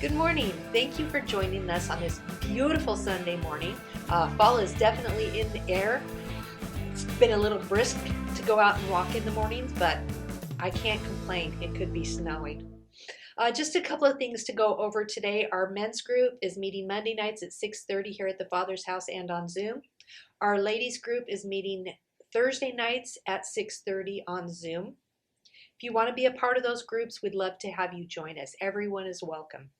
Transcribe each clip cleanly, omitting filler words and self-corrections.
Good morning. Thank you for joining us on this beautiful Sunday morning. Fall is definitely in the air. It's been a little brisk to go out and walk in the mornings, but I can't complain. It could be snowing. Just a couple of things to go over today. Our men's group is meeting Monday nights at 6:30 here at the Father's House and on Zoom. Our ladies group is meeting Thursday nights at 6:30 on Zoom. If you want to be a part of those groups, we'd love to have you join us. Everyone is welcome.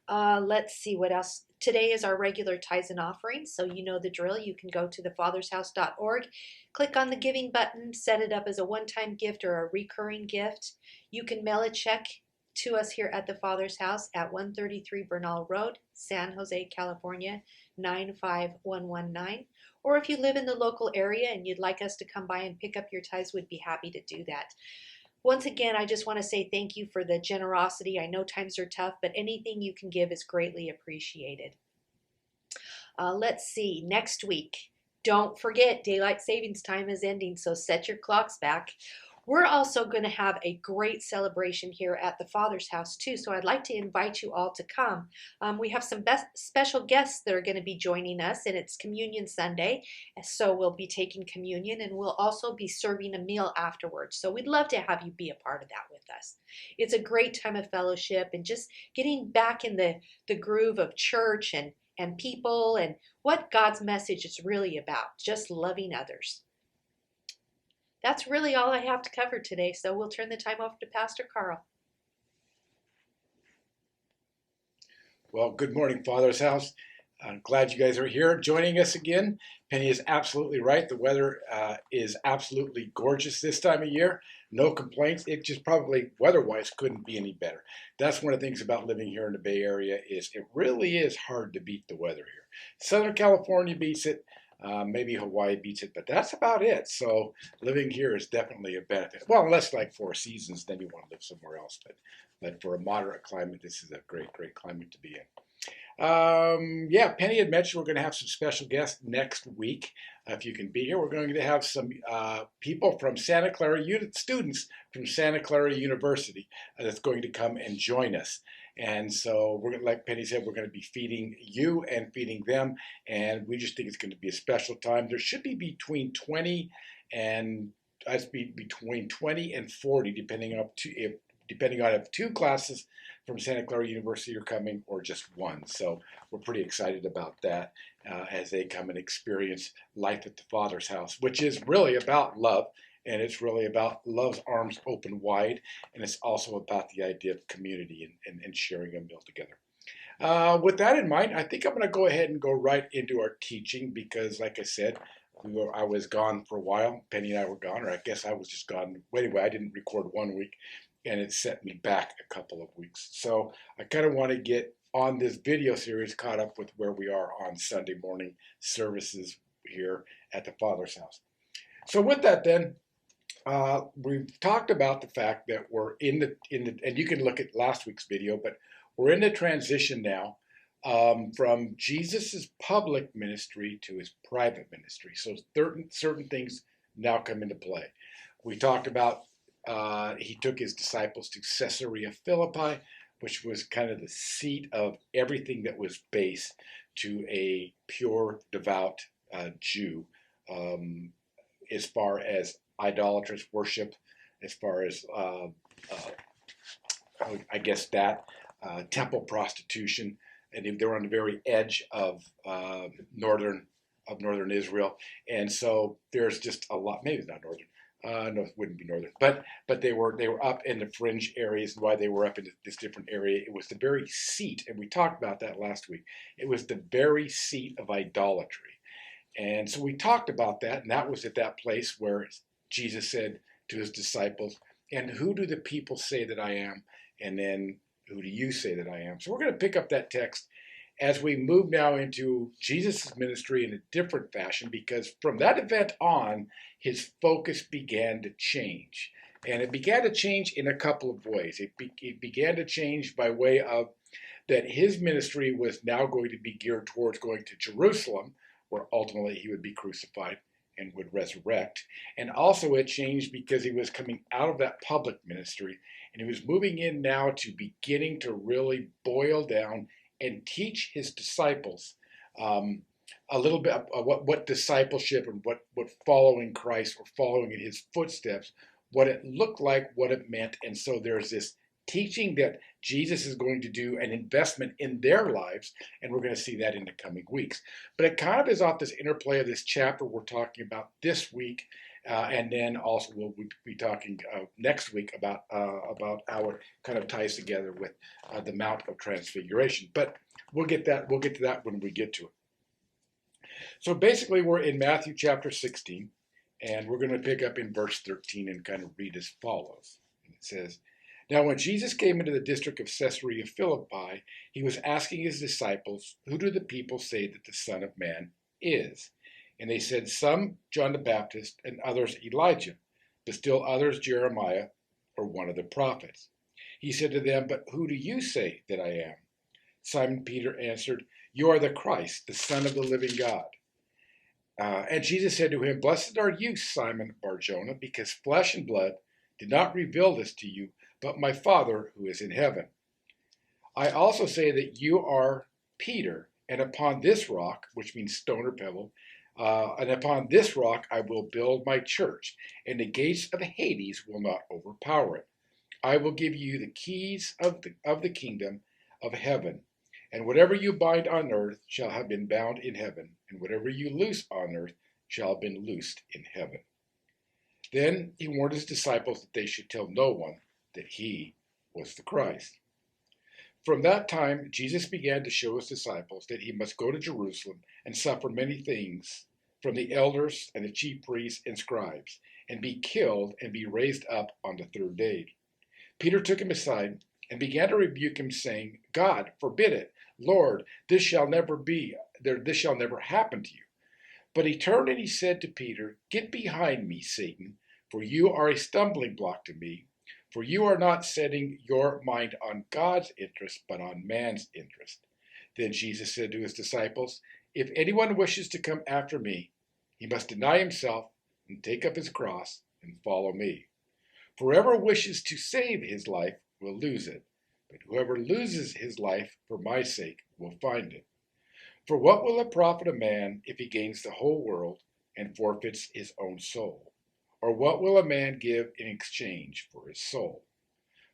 Let's see what else. Today is our regular tithes and offerings, so you know the drill. You can go to thefathershouse.org, click on the giving button, set it up as a one-time gift or a recurring gift. You can mail a check to us here at the Father's House at 133 Bernal Road, San Jose, California, 95119. Or if you live in the local area and you'd like us to come by and pick up your tithes, we'd be happy to do that. Once again, I just want to say thank you for the generosity. I know times are tough, but anything you can give is greatly appreciated. Let's see, next week, don't forget daylight savings time is ending, so set your clocks back. We're also going to have a great celebration here at the Father's House too, so I'd like to invite you all to come. We have some special guests that are going to be joining us, and it's Communion Sunday, so we'll be taking communion, and we'll also be serving a meal afterwards. So we'd love to have you be a part of that with us. It's a great time of fellowship and just getting back in the groove of church and people and what God's message is really about, just loving others. That's really all I have to cover today, so we'll turn the time over to Pastor Carl. Well, good morning, Father's House. I'm glad you guys are here joining us again. Penny is absolutely right. The weather is absolutely gorgeous this time of year. No complaints. It just probably weather-wise couldn't be any better. That's one of the things about living here in the Bay Area is it really is hard to beat the weather here. Southern California beats it. Maybe Hawaii beats it, but that's about it. So living here is definitely a benefit. Well, unless like 4 seasons, then you want to live somewhere else. But for a moderate climate, this is a great, great climate to be in. Yeah, Penny had mentioned we're going to have some special guests next week. If you can be here, we're going to have some people from Santa Clara, students from Santa Clara University that's going to come and join us. And so we're going to, like Penny said, we're going to be feeding you and feeding them. And we just think it's going to be a special time. There should be between 20 and 40, depending on if 2 classes from Santa Clara University are coming or just 1. So we're pretty excited about that as they come and experience life at the Father's House, which is really about love. And it's really about love's arms open wide. And it's also about the idea of community and sharing a meal together. With that in mind, I think I'm going to go ahead and go right into our teaching because, like I said, I was gone for a while. Penny and I were gone, or I guess I was just gone. Anyway, I didn't record 1 week, and it set me back a couple of weeks. So I kind of want to get on this video series caught up with where we are on Sunday morning services here at the Father's House. So with that then, we've talked about the fact that we're in the and you can look at last week's video, but we're in the transition now from Jesus's public ministry to his private ministry. So certain things now come into play. We talked about he took his disciples to Caesarea Philippi, which was kind of the seat of everything that was based to a pure, devout Jew, as far as idolatrous worship, as far as I guess that temple prostitution, and they were on the very edge of northern Israel, and so there's just a lot. Maybe it's not northern. No, it wouldn't be northern, but they were up in the fringe areas. And why they were up in this different area, it was the very seat, and we talked about that last week. It was the very seat of idolatry, and so we talked about that, and that was at that place where Jesus said to his disciples, "And who do the people say that I am? And then who do you say that I am?" So we're going to pick up that text as we move now into Jesus' ministry in a different fashion, because from that event on, his focus began to change. And it began to change in a couple of ways. It began to change by way of that his ministry was now going to be geared towards going to Jerusalem, where ultimately he would be crucified and would resurrect. And also it changed because he was coming out of that public ministry and he was moving in now to beginning to really boil down and teach his disciples a little bit of what discipleship and what following Christ or following in his footsteps, what it looked like, what it meant. And so there's this teaching that Jesus is going to do an investment in their lives, and we're going to see that in the coming weeks. But it kind of is off this interplay of this chapter we're talking about this week, and then also we'll be talking next week about how it kind of ties together with the Mount of Transfiguration. But we'll get to that when we get to it. So basically, we're in Matthew chapter 16, and we're going to pick up in verse 13 and kind of read as follows. And it says, "Now when Jesus came into the district of Caesarea Philippi, he was asking his disciples, 'Who do the people say that the Son of Man is?' And they said, 'Some John the Baptist, and others Elijah, but still others Jeremiah or one of the prophets.' He said to them, 'But who do you say that I am?' Simon Peter answered, 'You are the Christ, the Son of the living God.' And Jesus said to him, 'Blessed are you, Simon Bar-Jonah, because flesh and blood did not reveal this to you, but my Father who is in heaven. I also say that you are Peter, and upon this rock,'" which means stone or pebble, "and upon this rock I will build my church, and the gates of Hades will not overpower it. I will give you the keys of the kingdom of heaven. And whatever you bind on earth shall have been bound in heaven, and whatever you loose on earth shall have been loosed in heaven." Then he warned his disciples that they should tell no one that he was the Christ. From that time, Jesus began to show his disciples that he must go to Jerusalem and suffer many things from the elders and the chief priests and scribes, and be killed and be raised up on the third day. Peter took him aside and began to rebuke him, saying, "God forbid it, Lord, this shall never happen to you." But he turned and he said to Peter, "Get behind me, Satan, for you are a stumbling block to me, for you are not setting your mind on God's interest, but on man's interest." Then Jesus said to his disciples, "If anyone wishes to come after me, he must deny himself and take up his cross and follow me. For whoever wishes to save his life will lose it, but whoever loses his life for my sake will find it. For what will it profit a man if he gains the whole world and forfeits his own soul? Or what will a man give in exchange for his soul?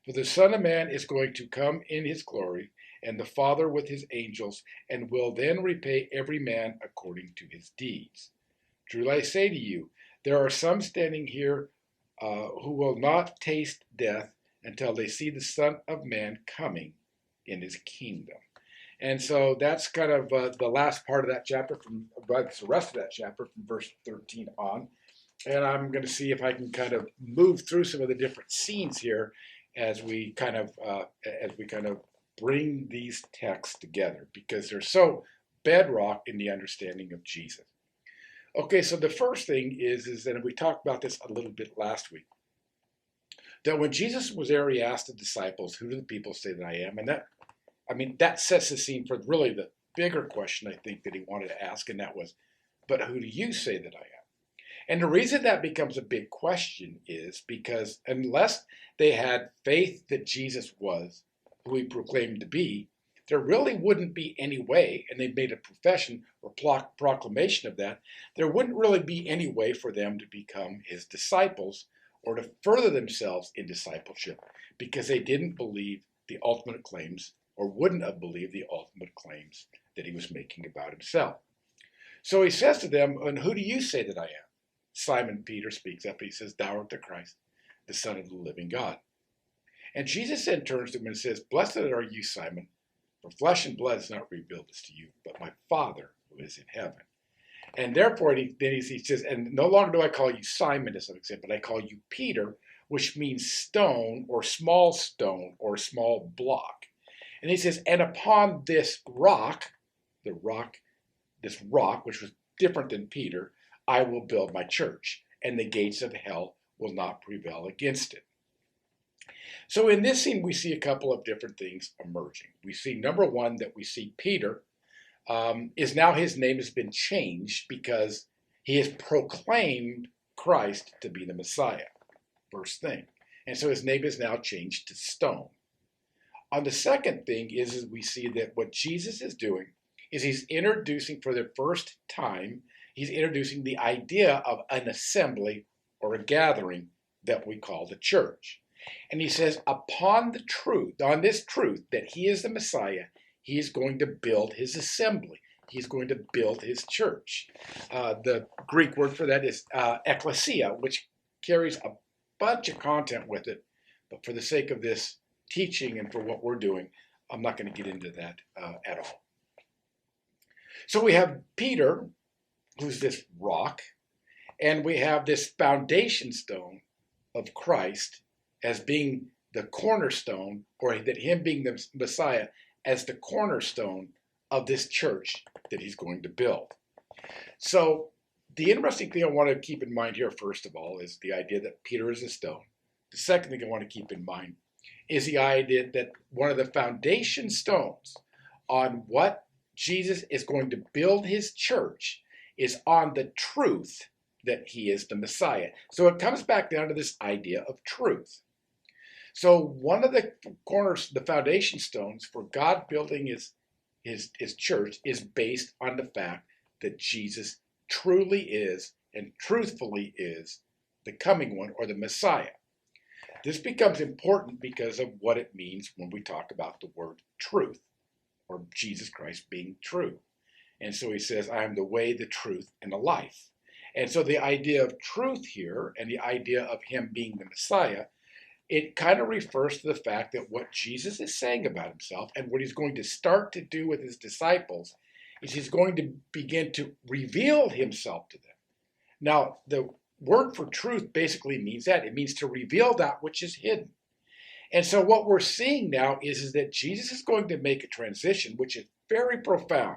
For the Son of Man is going to come in his glory, and the Father with his angels, and will then repay every man according to his deeds. Truly I say to you, there are some standing here who will not taste death until they see the Son of Man coming in his kingdom." And so that's kind of the last part of that chapter, the rest of that chapter from verse 13 on. And I'm going to see if I can kind of move through some of the different scenes here as we kind of bring these texts together, because they're so bedrock in the understanding of Jesus. Okay, so the first thing is that we talked about this a little bit last week, that when Jesus was there, he asked the disciples, "Who do the people say that I am?" And that sets the scene for really the bigger question I think that he wanted to ask, and that was, "But who do you say that I am?" And the reason that becomes a big question is because unless they had faith that Jesus was who he proclaimed to be, there really wouldn't be any way, and they made a profession or proclamation of that, there wouldn't really be any way for them to become his disciples or to further themselves in discipleship, because they didn't believe the ultimate claims, or wouldn't have believed the ultimate claims that he was making about himself. So he says to them, "And who do you say that I am?" Simon Peter speaks up. He says, "Thou art the Christ, the Son of the living God." And Jesus then turns to him and says, "Blessed are you, Simon, for flesh and blood has not revealed this to you, but my Father who is in heaven." And therefore, he says, "And no longer do I call you Simon, as an example, but I call you Peter," which means stone or small block. And he says, "And upon this rock, this rock, which was different than Peter, I will build my church, and the gates of hell will not prevail against it." So in this scene, we see a couple of different things emerging. We see, number one, that we see Peter is now, his name has been changed because He has proclaimed Christ to be the Messiah. First thing. And so his name is now changed to stone. On the second thing is we see that what Jesus is doing is he's introducing for the first time, he's introducing the idea of an assembly or a gathering that we call the church. And he says, upon this truth that he is the Messiah, he is going to build his assembly. He's going to build his church. The Greek word for that is ecclesia, which carries a bunch of content with it. But for the sake of this teaching and for what we're doing, I'm not going to get into that at all. So we have Peter, who's this rock, and we have this foundation stone of Christ as being the cornerstone, or that him being the Messiah as the cornerstone of this church that he's going to build. So the interesting thing I want to keep in mind here, first of all, is the idea that Peter is a stone. The second thing I want to keep in mind is the idea that one of the foundation stones on what Jesus is going to build his church is on the truth that he is the Messiah. So it comes back down to this idea of truth. So one of the corners, the foundation stones for God building his church is based on the fact that Jesus truly is and truthfully is the coming one, or the Messiah. This becomes important because of what it means when we talk about the word truth, or Jesus Christ being true. And so he says, I am the way, the truth, and the life. And so the idea of truth here and the idea of him being the Messiah, it kind of refers to the fact that what Jesus is saying about himself and what he's going to start to do with his disciples is he's going to begin to reveal himself to them. Now, the word for truth basically means that. It means to reveal that which is hidden. And so what we're seeing now is that Jesus is going to make a transition, which is very profound.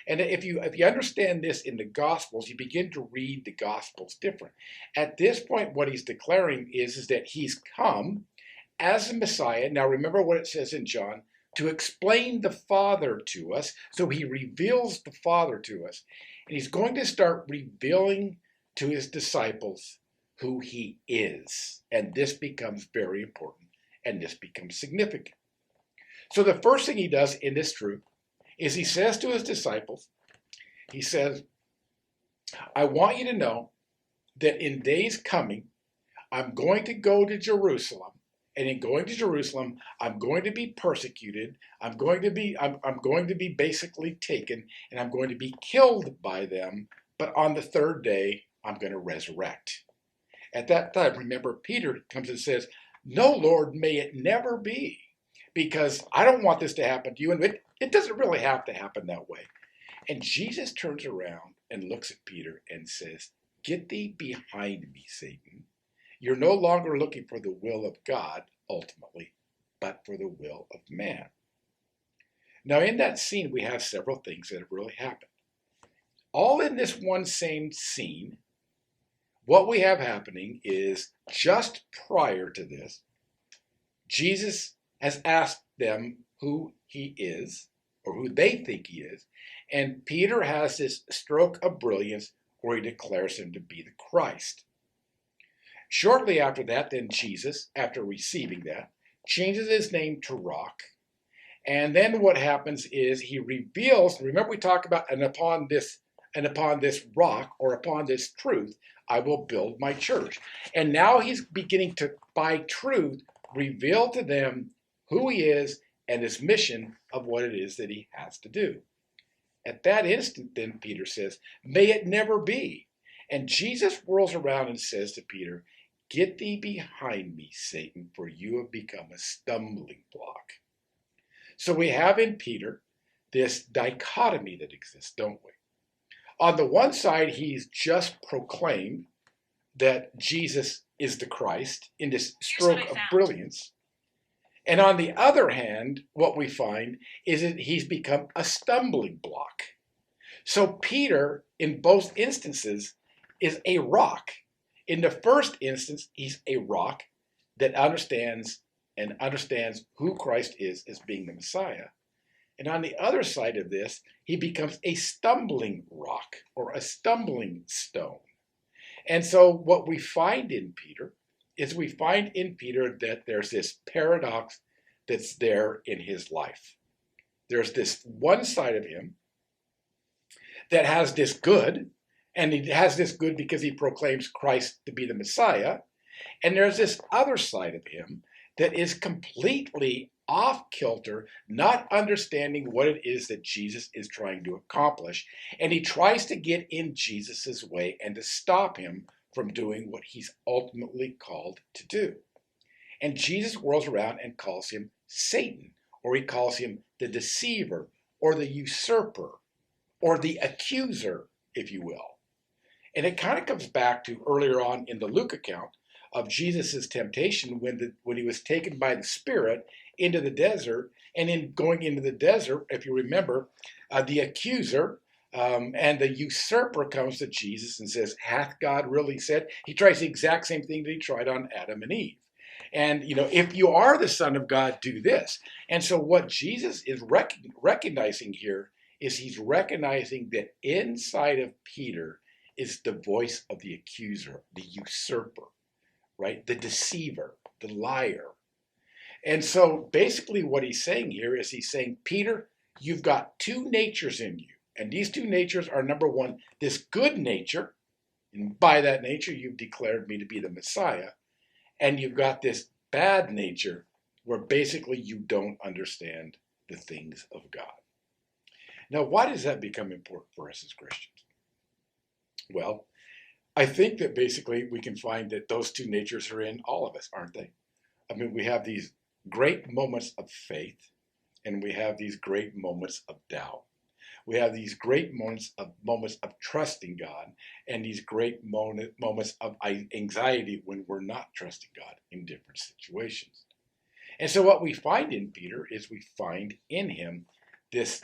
And if you understand this in the Gospels, you begin to read the Gospels different. At this point, what he's declaring is that he's come as the Messiah. Now remember what it says in John, to explain the Father to us. So he reveals the Father to us. And he's going to start revealing to his disciples who he is. And this becomes very important. And this becomes significant. So the first thing he does in this truth is he says to his disciples, he says, I want you to know that in days coming, I'm going to go to Jerusalem. And in going to Jerusalem, I'm going to be persecuted. I'm going to be basically taken, and I'm going to be killed by them. But on the third day, I'm going to resurrect. At that time, remember, Peter comes and says, no, Lord, may it never be, because I don't want this to happen to you. And it doesn't really have to happen that way. And Jesus turns around and looks at Peter and says, get thee behind me, Satan. You're no longer looking for the will of God, ultimately, but for the will of man. Now, in that scene, we have several things that have really happened. All in this one same scene, what we have happening is just prior to this, Jesus has asked them who he is, or who they think he is, and Peter has this stroke of brilliance where he declares him to be the Christ. Shortly after that, then Jesus, after receiving that, changes his name to Rock. And then what happens is he reveals, remember we talked about, and upon this rock, or upon this truth, I will build my church. And now he's beginning to, by truth, reveal to them who he is and his mission of what it is that he has to do. At that instant, then Peter says, may it never be. And Jesus whirls around and says to Peter, get thee behind me, Satan, for you have become a stumbling block. So we have in Peter this dichotomy that exists, don't we? On the one side, he's just proclaimed that Jesus is the Christ in this stroke of brilliance. And on the other hand, what we find is that he's become a stumbling block. So Peter, in both instances, is a rock. In the first instance, he's a rock that understands who Christ is as being the Messiah. And on the other side of this, he becomes a stumbling rock or a stumbling stone. And so what we find in Peter is we find in Peter that there's this paradox that's there in his life. There's this one side of him that has this good, and he has this good because he proclaims Christ to be the Messiah. And there's this other side of him that is completely off kilter, not understanding what it is that Jesus is trying to accomplish. And he tries to get in Jesus's way and to stop him from doing what he's ultimately called to do. And Jesus whirls around and calls him Satan, or he calls him the deceiver, or the usurper, or the accuser, if you will. And it kind of comes back to earlier on in the Luke account of Jesus' temptation when he was taken by the Spirit into the desert. And in going into the desert, if you remember, the accuser and the usurper comes to Jesus and says, hath God really said? He tries the exact same thing that he tried on Adam and Eve. And, if you are the Son of God, do this. And so what Jesus is recognizing here is he's recognizing that inside of Peter is the voice of the accuser, the usurper, right? The deceiver, the liar. And so basically what he's saying here is he's saying, Peter, you've got two natures in you. And these two natures are, number one, this good nature. And by that nature, you've declared me to be the Messiah. And you've got this bad nature where basically you don't understand the things of God. Now, why does that become important for us as Christians? Well, I think that basically we can find that those two natures are in all of us, aren't they? I mean, we have these great moments of faith and we have these great moments of doubt. We have these great moments of trusting God and these great moments of anxiety when we're not trusting God in different situations. And so what we find in Peter is we find in him this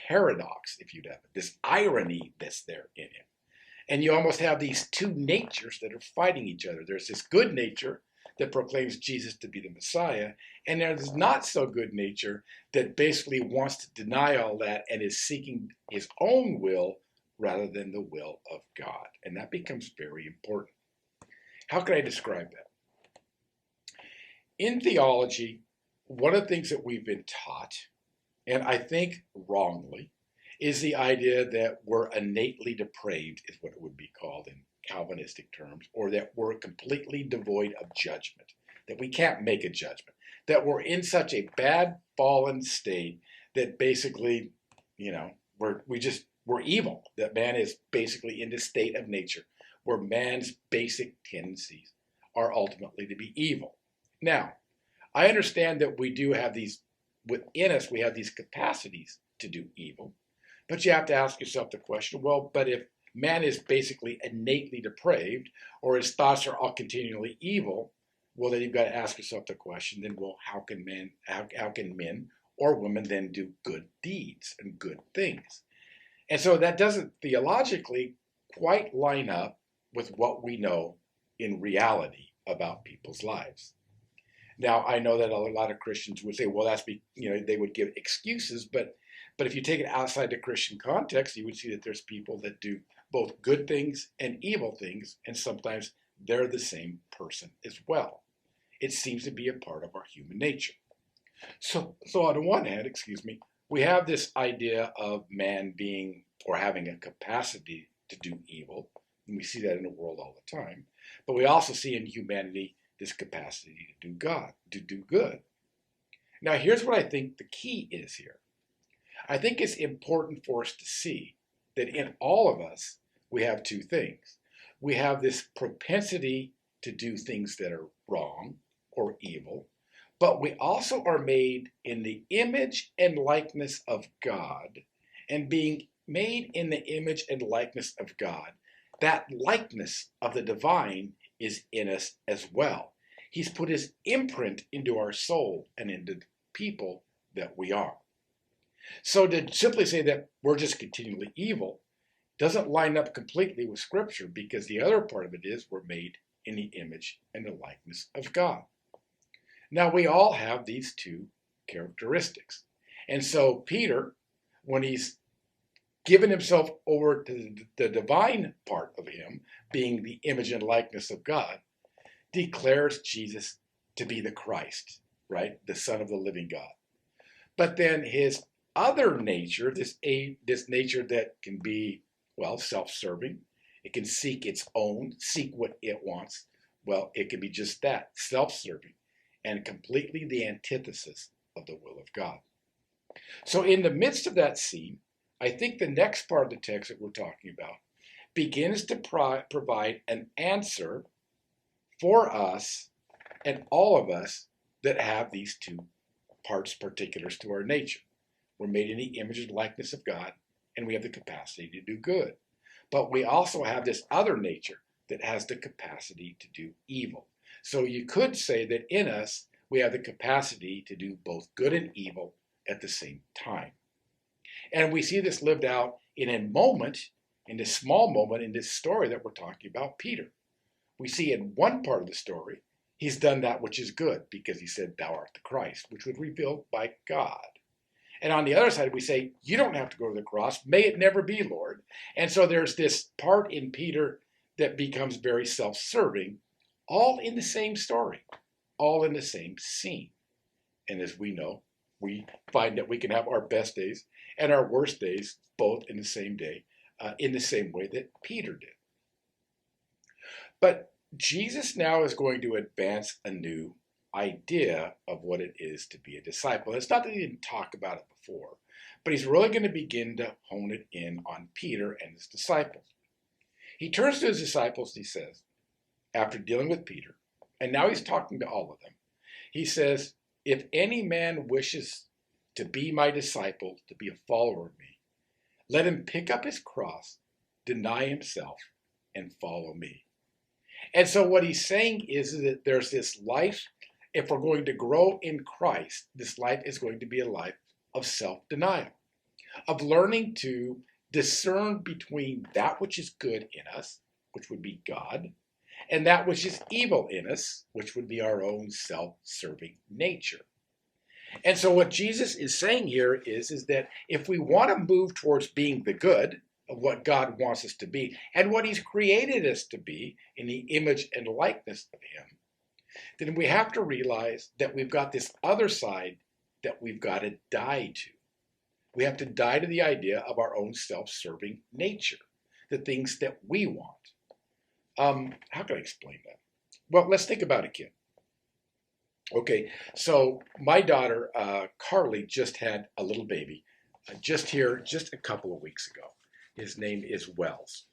paradox, if you'd have it, this irony that's there in him. And you almost have these two natures that are fighting each other. There's this good nature that proclaims Jesus to be the Messiah, and there's not so good nature that basically wants to deny all that and is seeking his own will rather than the will of God. And that becomes very important. How can I describe that? In theology, one of the things that we've been taught, and I think wrongly, is the idea that we're innately depraved, is what it would be called in Calvinistic terms, or that we're completely devoid of judgment, that we can't make a judgment, that we're in such a bad fallen state that basically, we're evil, that man is basically in this state of nature where man's basic tendencies are ultimately to be evil. Now, I understand that we do have these, within us, we have these capacities to do evil, but you have to ask yourself the question, well, but if man is basically innately depraved, or his thoughts are all continually evil, well, then you've got to ask yourself the question, then, well, how can men or women then do good deeds and good things? And so that doesn't theologically quite line up with what we know in reality about people's lives. Now, I know that a lot of Christians would say, well, they would give excuses, but if you take it outside the Christian context, you would see that there's people that do both good things and evil things, and sometimes they're the same person as well. It seems to be a part of our human nature. So on the one hand, we have this idea of man being or having a capacity to do evil, and we see that in the world all the time. But we also see in humanity this capacity to do good. Now, here's what I think the key is here. I think it's important for us to see that in all of us, we have two things. We have this propensity to do things that are wrong or evil, but we also are made in the image and likeness of God. And being made in the image and likeness of God, that likeness of the divine is in us as well. He's put his imprint into our soul and into the people that we are. So to simply say that we're just continually evil doesn't line up completely with Scripture, because the other part of it is we're made in the image and the likeness of God. Now, we all have these two characteristics. And so Peter, when he's given himself over to the divine part of him, being the image and likeness of God, declares Jesus to be the Christ, right? The Son of the living God. But then his other nature, this nature that can be, well, self-serving, it can seek its own, seek what it wants. Well, it can be just that, self-serving, and completely the antithesis of the will of God. So in the midst of that scene, I think the next part of the text that we're talking about begins to provide an answer for us and all of us that have these two parts particulars to our nature. We're made in the image and likeness of God, and we have the capacity to do good. But we also have this other nature that has the capacity to do evil. So you could say that in us, we have the capacity to do both good and evil at the same time. And we see this lived out in a moment, in this small moment, in this story that we're talking about, Peter. We see in one part of the story, he's done that which is good because he said, "Thou art the Christ," which was revealed by God. And on the other side, we say, you don't have to go to the cross. May it never be, Lord. And so there's this part in Peter that becomes very self-serving, all in the same story, all in the same scene. And as we know, we find that we can have our best days and our worst days both in the same day, in the same way that Peter did. But Jesus now is going to advance a new idea of what it is to be a disciple. It's not that he didn't talk about it before, but he's really going to begin to hone it in on Peter and his disciples. He turns to his disciples, he says, after dealing with Peter, and now he's talking to all of them. He says, "If any man wishes to be my disciple, to be a follower of me, let him pick up his cross, deny himself, and follow me." And so what he's saying is that there's this life, if we're going to grow in Christ, this life is going to be a life of self-denial, of learning to discern between that which is good in us, which would be God, and that which is evil in us, which would be our own self-serving nature. And so what Jesus is saying here is that if we want to move towards being the good of what God wants us to be and what he's created us to be in the image and likeness of him, then we have to realize that we've got this other side that we've got to die to. We have to die to the idea of our own self-serving nature, the things that we want. How can I explain that? Well, let's think about a kid. Okay, so my daughter, Carly, just had a little baby, just a couple of weeks ago. His name is Wells.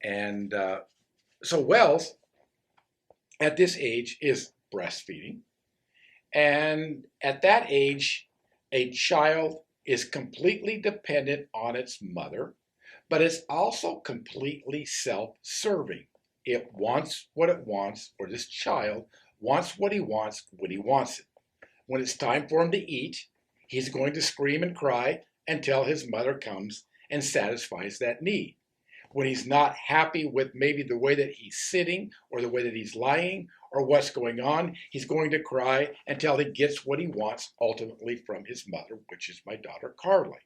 And so Wells, at this age, is breastfeeding. And at that age, a child is completely dependent on its mother, but it's also completely self-serving. It wants what it wants, or this child wants what he wants when he wants it. When it's time for him to eat, he's going to scream and cry until his mother comes and satisfies that need. When he's not happy with maybe the way that he's sitting or the way that he's lying or what's going on, he's going to cry until he gets what he wants ultimately from his mother, which is my daughter Carly.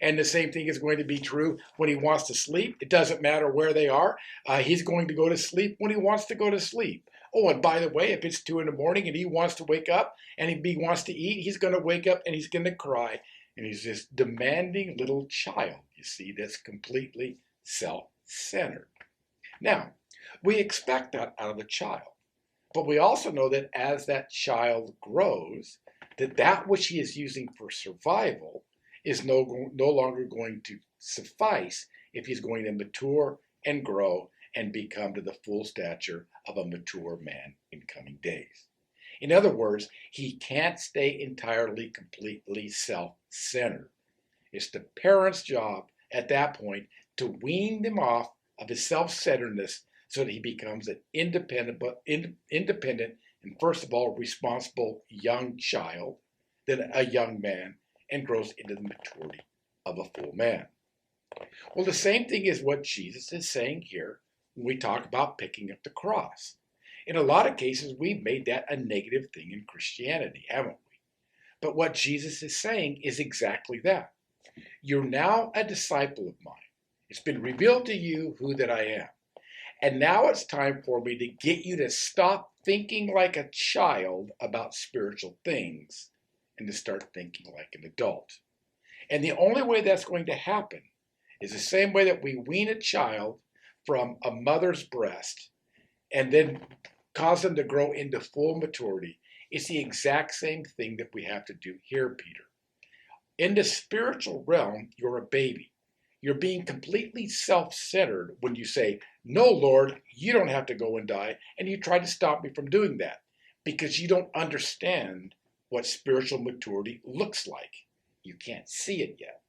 And the same thing is going to be true when he wants to sleep. It doesn't matter where they are. He's going to go to sleep when he wants to go to sleep. Oh, and by the way, if it's 2 a.m. and he wants to wake up and he wants to eat, he's going to wake up and he's going to cry. And he's this demanding little child, you see, that's completely self-centered. Now, we expect that out of a child. But we also know that as that child grows, that which he is using for survival is no longer going to suffice if he's going to mature and grow and become to the full stature of a mature man in coming days. In other words, he can't stay entirely, completely self-centered. It's the parent's job at that point to wean them off of his self-centeredness so that he becomes an independent and first of all responsible young child, then a young man, and grows into the maturity of a full man. Well, the same thing is what Jesus is saying here when we talk about picking up the cross. In a lot of cases, we've made that a negative thing in Christianity, haven't we? But what Jesus is saying is exactly that. You're now a disciple of mine. It's been revealed to you who that I am. And now it's time for me to get you to stop thinking like a child about spiritual things and to start thinking like an adult. And the only way that's going to happen is the same way that we wean a child from a mother's breast and then cause them to grow into full maturity. It's the exact same thing that we have to do here, Peter. In the spiritual realm, you're a baby. You're being completely self-centered when you say, no, Lord, you don't have to go and die, and you try to stop me from doing that because you don't understand what spiritual maturity looks like. You can't see it yet.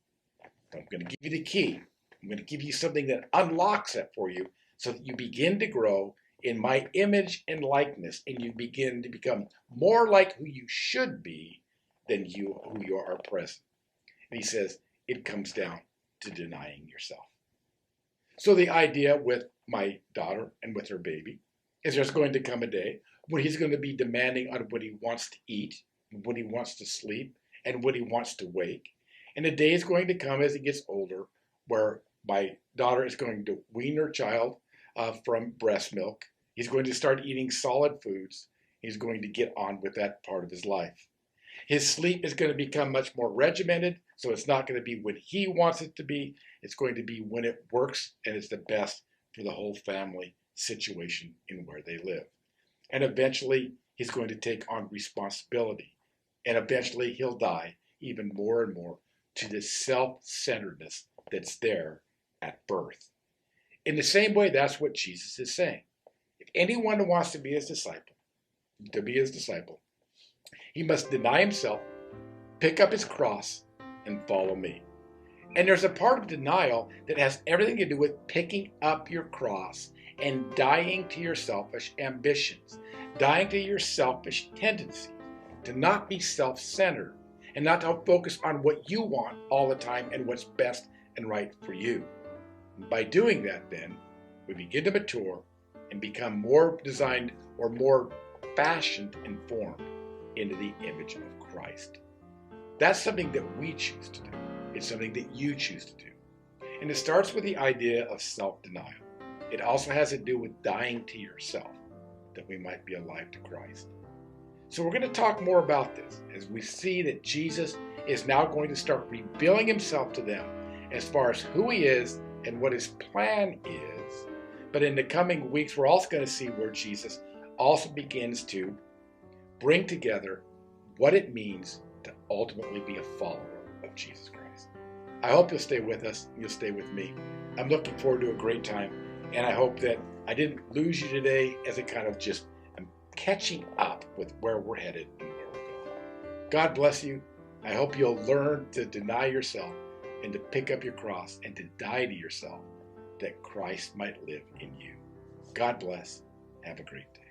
But I'm going to give you the key. I'm going to give you something that unlocks that for you so that you begin to grow in my image and likeness, and you begin to become more like who you should be than who you are present. And he says, it comes down to denying yourself. So the idea with my daughter and with her baby is there's going to come a day when he's going to be demanding on what he wants to eat, when he wants to sleep, and when he wants to wake. And the day is going to come as he gets older where my daughter is going to wean her child from breast milk. He's going to start eating solid foods. He's going to get on with that part of his life. His sleep is going to become much more regimented, so it's not going to be when he wants it to be. It's going to be when it works and it's the best for the whole family situation in where they live. And eventually, he's going to take on responsibility. And eventually, he'll die even more and more to the self-centeredness that's there at birth. In the same way, that's what Jesus is saying. If anyone who wants to be his disciple, he must deny himself, pick up his cross, and follow me. And there's a part of denial that has everything to do with picking up your cross and dying to your selfish ambitions, dying to your selfish tendencies, to not be self-centered, and not to focus on what you want all the time and what's best and right for you. And by doing that, then, we begin to mature and become more designed or more fashioned and formed into the image of Christ. That's something that we choose to do. It's something that you choose to do. And it starts with the idea of self-denial. It also has to do with dying to yourself, that we might be alive to Christ. So we're going to talk more about this as we see that Jesus is now going to start revealing himself to them as far as who he is and what his plan is. But in the coming weeks, we're also going to see where Jesus also begins to bring together what it means to ultimately be a follower of Jesus Christ. I hope you'll stay with us and you'll stay with me. I'm looking forward to a great time, and I hope that I didn't lose you today as a kind of just catching up with where we're headed and where we're going. God bless you. I hope you'll learn to deny yourself and to pick up your cross and to die to yourself that Christ might live in you. God bless. Have a great day.